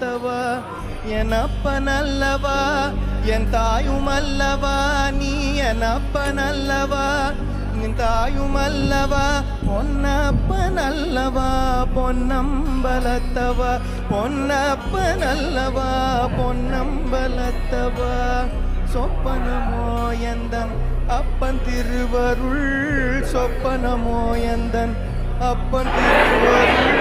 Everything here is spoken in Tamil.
பலத்தவா என் அப்பனல்லவா என் தாயுமல்லவா நீ என் அப்பனல்லவா என் தாயுமல்லவா பொன்னப்பனல்லவா பொன்னம்பலத்தவா பொன்னப்பனல்லவா பொன்னம்பலத்தவா சொப்பனமோ எந்தன் அப்பன் திருவருள் சொப்பனமோ எந்தன் அப்பன் திருவருள்